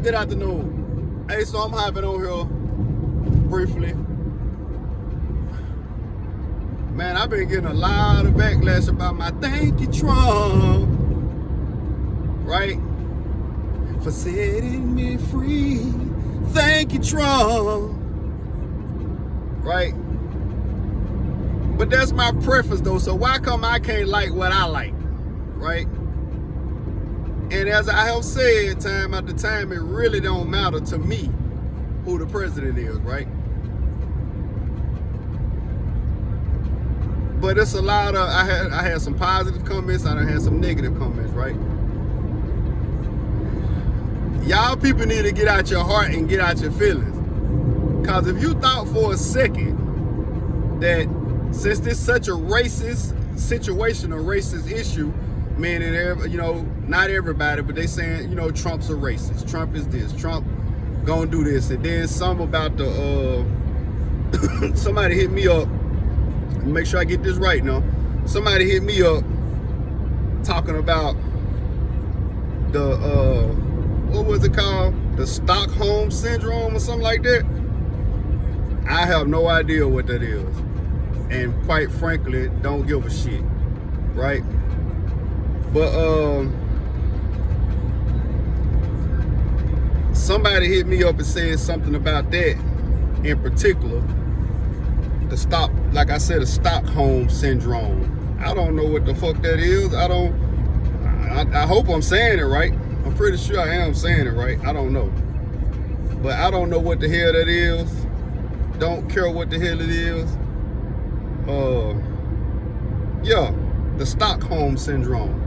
Good afternoon. Hey, so I'm hopping on here briefly. Man, I've been getting a lot of backlash about my thank you, Trump. Right? For setting me free. Thank you, Trump. Right? But that's my preference, though. So why come I can't like what I like? Right? And as I have said time after time, it really don't matter to me who the president is, right? But it's a lot of, I had some positive comments, I done had some negative comments, right? Y'all people need to get out your heart and get out your feelings. Because if you thought for a second that since this such a racist situation, a racist issue, meaning, you know, not everybody, but they saying, you know, Trump's a racist. Trump is this. Trump gonna do this. And then some about the, somebody hit me up. Make sure I get this right now. Somebody hit me up talking about the, what was it called? The Stockholm Syndrome or something like that. I have no idea what that is. And quite frankly, don't give a shit, right? But somebody hit me up and said something about that in particular. Like I said, the Stockholm Syndrome. I don't know what the fuck that is. I hope I'm saying it right. I'm pretty sure I am saying it right. I don't know. But I don't know what the hell that is. Don't care what the hell it is. Yeah, the Stockholm Syndrome.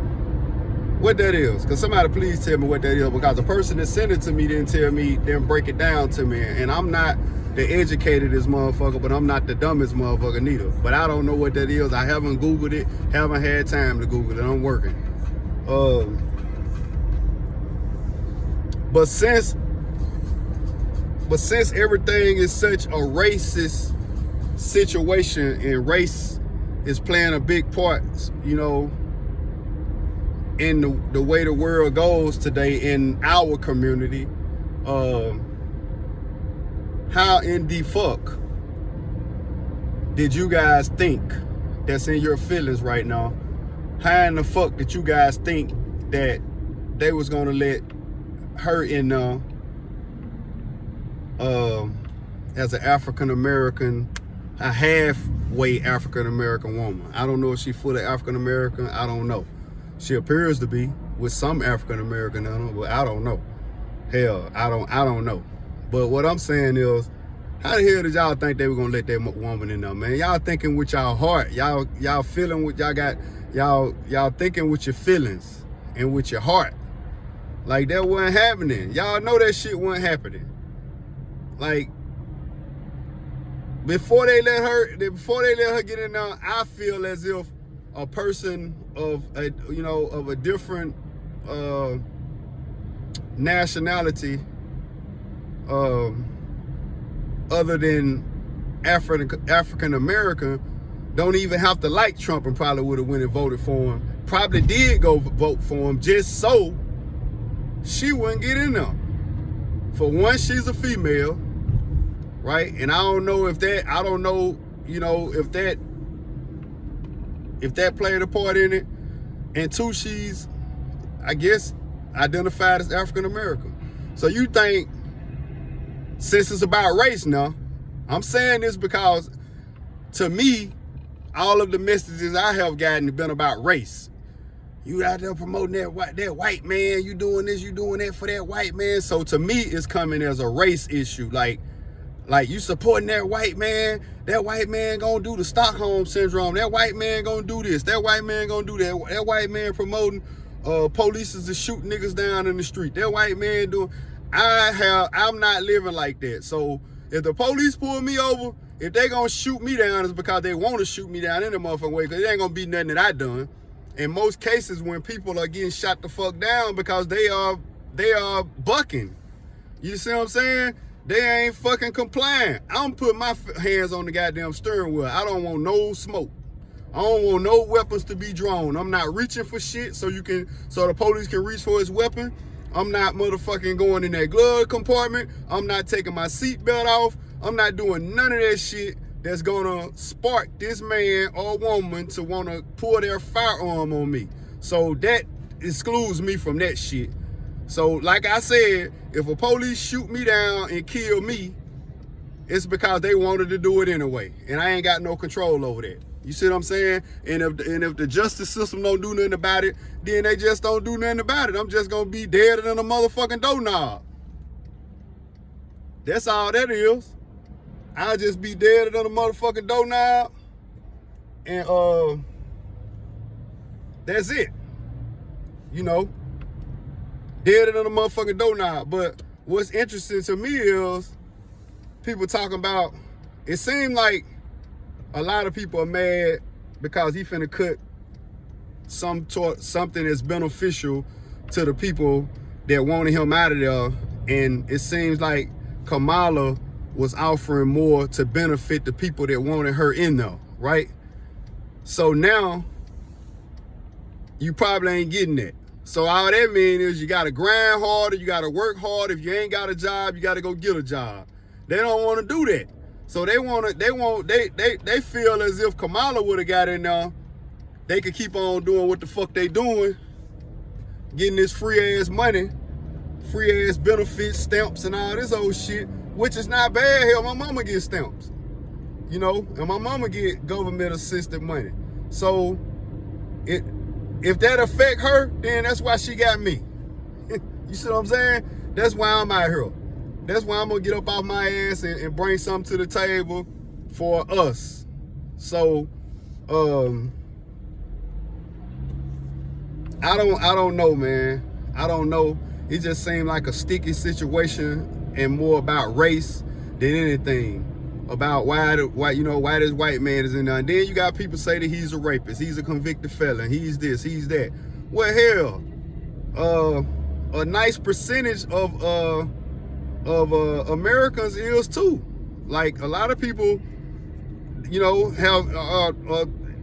What that is, because somebody please tell me what that is, because the person that sent it to me didn't break it down to me, and I'm not the educatedest motherfucker, but I'm not the dumbest motherfucker neither. But I don't know what that is. I haven't Googled it, haven't had time to Google it. I'm working. But since everything is such a racist situation, and race is playing a big part, you know, in the way the world goes today in our community, how in the fuck did you guys think that's in your feelings right now? How in the fuck did you guys think that they was gonna let her in as an African-American, a halfway African-American woman? I don't know if she's fully African-American, I don't know. She appears to be with some African-American in her, but I don't know. Hell, I don't know. But what I'm saying is, how the hell did y'all think they were gonna let that woman in there, man? Y'all thinking with y'all heart. Y'all feeling what y'all got. Y'all thinking with your feelings and with your heart. Like that wasn't happening. Y'all know that shit wasn't happening. Like, before they let her get in there, I feel as if a person of a different nationality, other than African American, don't even have to like Trump and probably would have went and voted for him. Probably did go vote for him just so she wouldn't get in there. For one, she's a female, right? And I don't know, you know, if that played a part in it. And two, she's, I guess, identified as African American. So you think, since it's about race now, I'm saying this because to me, all of the messages I have gotten have been about race. You out there promoting that white man, you doing this, you doing that for that white man. So to me, it's coming as a race issue. Like you supporting that white man gonna do the Stockholm Syndrome, that white man gonna do this, that white man gonna do that white man promoting police to shoot niggas down in the street, that white man doing. I'm not living like that. So if the police pull me over, if they gonna shoot me down, it's because they want to shoot me down in the motherfucking way, because it ain't gonna be nothing that I done. In most cases, when people are getting shot the fuck down because they are bucking. You see what I'm saying? They ain't fucking complying. I'm putting my hands on the goddamn steering wheel. I don't want no smoke. I don't want no weapons to be drawn. I'm not reaching for shit so the police can reach for his weapon. I'm not motherfucking going in that glove compartment. I'm not taking my seatbelt off. I'm not doing none of that shit that's gonna spark this man or woman to wanna pull their firearm on me. So that excludes me from that shit. So like I said, if a police shoot me down and kill me, it's because they wanted to do it anyway. And I ain't got no control over that. You see what I'm saying? And if the justice system don't do nothing about it, then they just don't do nothing about it. I'm just gonna be deader than a motherfucking doorknob. That's all that is. I'll just be deader than a motherfucking doorknob. And that's it. You know, deader than a motherfucking doorknob. But what's interesting to me is people talking about, it seemed like a lot of people are mad because he finna cut something that's beneficial to the people that wanted him out of there. And it seems like Kamala was offering more to benefit the people that wanted her in there, right? So now you probably ain't getting that. So all that means is you gotta grind harder, you gotta work hard. If you ain't got a job, you gotta go get a job. They don't wanna do that. So they feel as if Kamala would have got in there, they could keep on doing what the fuck they doing, getting this free ass money, free ass benefits, stamps and all this old shit, which is not bad. Hell, my mama gets stamps, you know, and my mama get government assisted money. So if that affect her, then that's why she got me. You see what I'm saying? That's why I'm out here. That's why I'm gonna get up off my ass and bring something to the table for us. So, I don't know, man. I don't know. It just seemed like a sticky situation and more about race than anything. About why this white man is in there. And then you got people say that he's a rapist, he's a convicted felon, he's this, he's that. Well, hell, a nice percentage of Americans is too. Like a lot of people, you know, have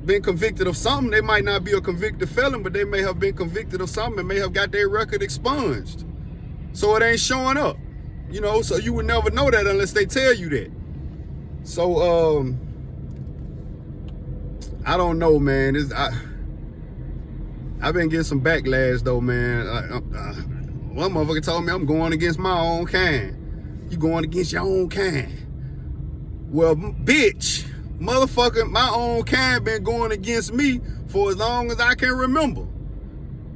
been convicted of something. They might not be a convicted felon, but they may have been convicted of something and may have got their record expunged. So it ain't showing up, you know, so you would never know that unless they tell you that. So, I don't know, man. I've been getting some backlash though, man. One motherfucker told me I'm going against my own kind. You going against your own kind. Well, bitch, motherfucker, my own kind been going against me for as long as I can remember.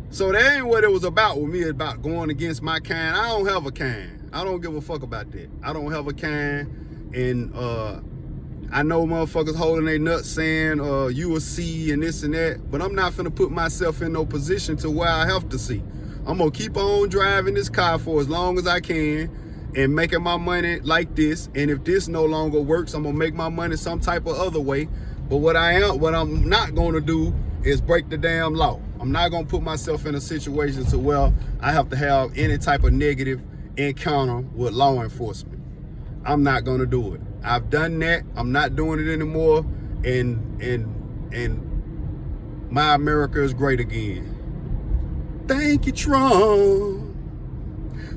So that ain't what it was about with me, about going against my kind. I don't have a kind. I don't give a fuck about that. I don't have a kind. And I know motherfuckers holding their nuts saying you will see and this and that, but I'm not finna put myself in no position to where I have to see. I'm gonna keep on driving this car for as long as I can and making my money like this. And if this no longer works, I'm gonna make my money some type of other way. But what I'm not gonna do is break the damn law. I'm not gonna put myself in a situation to where I have to have any type of negative encounter with law enforcement. I'm not gonna do it. I've done that. I'm not doing it anymore. And my America is great again. Thank you, Trump,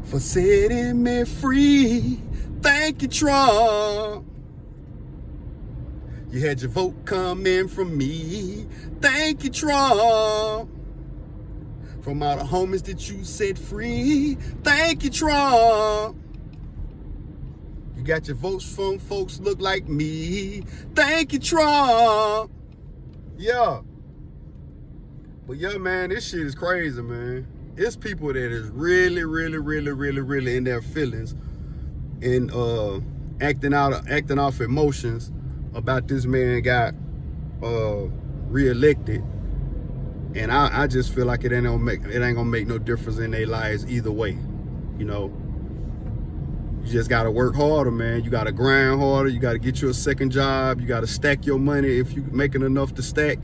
for setting me free. Thank you, Trump. You had your vote coming from me. Thank you, Trump. From all the homies that you set free. Thank you, Trump. You got your votes from folks look like me. Thank you, Trump. Yeah. But yeah, man, this shit is crazy, man. It's people that is really in their feelings and acting off emotions about this man got reelected. And I just feel like it ain't gonna make no difference in their lives either way, you know. You just gotta work harder, man. You gotta grind harder. You gotta get you a second job. You gotta stack your money if you making enough to stack.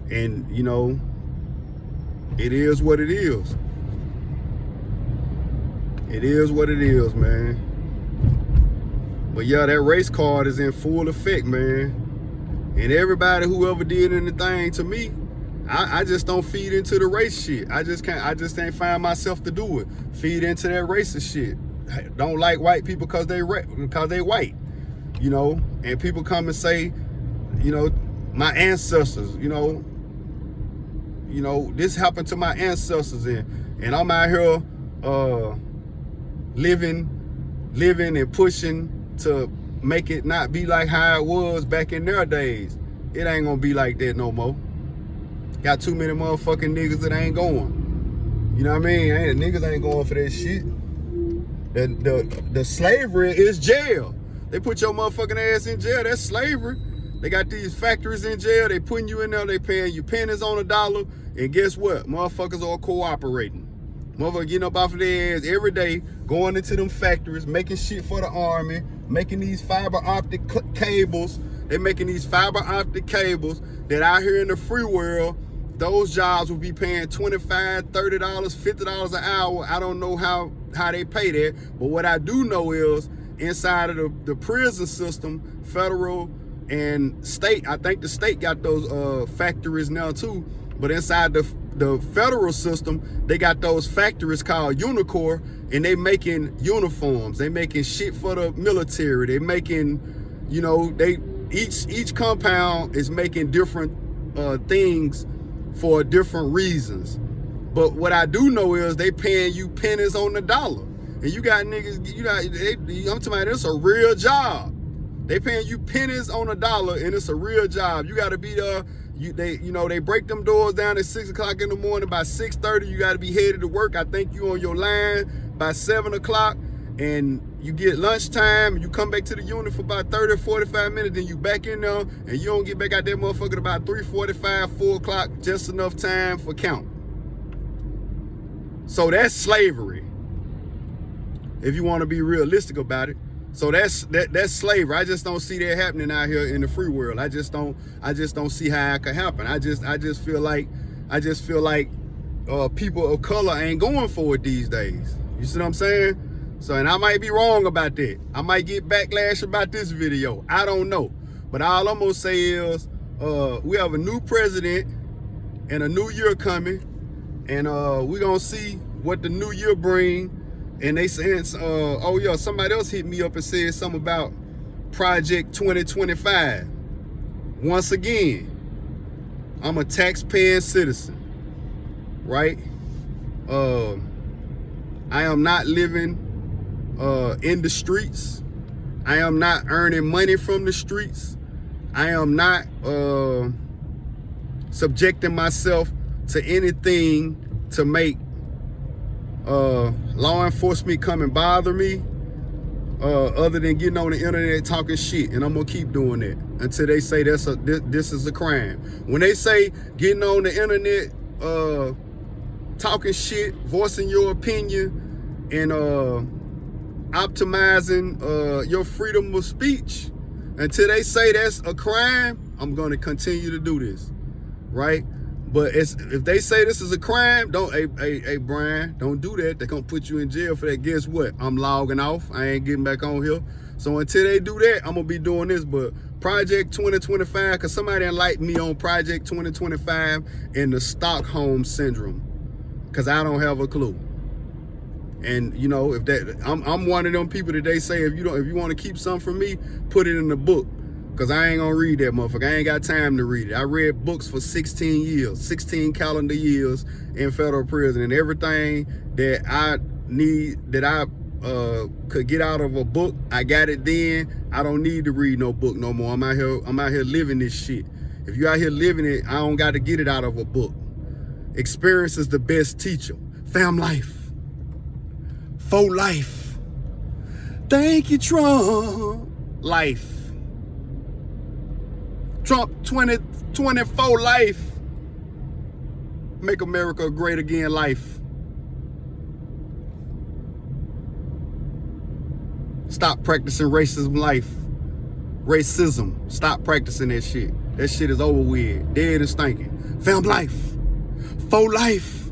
And you know, it is what it is. It is what it is, man. But yeah, that race card is in full effect, man. And everybody who ever did anything to me, I just don't feed into the race shit. I just ain't find myself to do it. Feed into that racist shit. Don't like white people because they white, you know. And people come and say, you know, my ancestors, you know, this happened to my ancestors, and I'm out here living and pushing to make it not be like how it was back in their days. It ain't gonna be like that no more. Got too many motherfucking niggas that ain't going. You know what I mean? Niggas ain't going for that shit. The slavery is jail. They put your motherfucking ass in jail. That's slavery. They got these factories in jail. They putting you in there. They paying you pennies on a dollar. And guess what? Motherfuckers are cooperating. Motherfuckers getting up off of their ass every day, going into them factories, making shit for the army, making these fiber optic cables. They making these fiber optic cables that out here in the free world, those jobs will be paying $25, $30, $50 an hour. I don't know how they pay that, but what I do know is inside of the prison system, federal and state, I think the state got those factories now too, but inside the federal system, they got those factories called Unicorp, and they making uniforms, they making shit for the military, they making, you know, each compound is making different things for different reasons. But what I do know is they paying you pennies on the dollar. And you got niggas, I'm talking about, it's a real job. They paying you pennies on a dollar, and it's a real job. You gotta be there. They break them doors down at 6 o'clock in the morning. By 6:30, you gotta be headed to work. I think you on your line by 7 o'clock, and you get lunchtime, you come back to the unit for about 30 or 45 minutes, then you back in there, and you don't get back out that motherfucker about 3:45, 4 o'clock, just enough time for count. So that's slavery, if you want to be realistic about it. So that's slavery. I just don't see that happening out here in the free world. I just don't see how it could happen. I just feel like people of color ain't going for it these days. You see what I'm saying? So, and I might be wrong about that. I might get backlash about this video. I don't know. But all I'm gonna say is we have a new president and a new year coming, and we're gonna see what the new year bring. And they saying, oh yeah, somebody else hit me up and said something about Project 2025. Once again, I'm a taxpaying citizen, right? I am not living in the streets. I am not earning money from the streets. I am not subjecting myself to anything to make law enforcement come and bother me, other than getting on the internet talking shit. And I'm gonna keep doing that until they say this is a crime. When they say getting on the internet talking shit, voicing your opinion, and optimizing your freedom of speech, until they say that's a crime, I'm gonna continue to do this, right? But if they say this is a crime, hey Brian, don't do that. They're gonna put you in jail for that. Guess what? I'm logging off. I ain't getting back on here. So until they do that, I'm gonna be doing this. But Project 2025, cause somebody enlightened me on Project 2025 and the Stockholm Syndrome, cause I don't have a clue. And you know, if that, I'm one of them people that they say, if you want to keep something from me, put it in the book. Cause I ain't gonna read that motherfucker. I ain't got time to read it. I read books for 16 years, 16 calendar years in federal prison, and everything that I need, that I could get out of a book, I got it then. I don't need to read no book no more. I'm out here living this shit. If you out here living it, I don't got to get it out of a book. Experience is the best teacher. Fam life. For life. Thank you, Trump. Life. Trump 2024 life. Make America great again life. Stop practicing racism life. Racism. Stop practicing that shit. That shit is over with. Dead and stinking. Fam life. For life.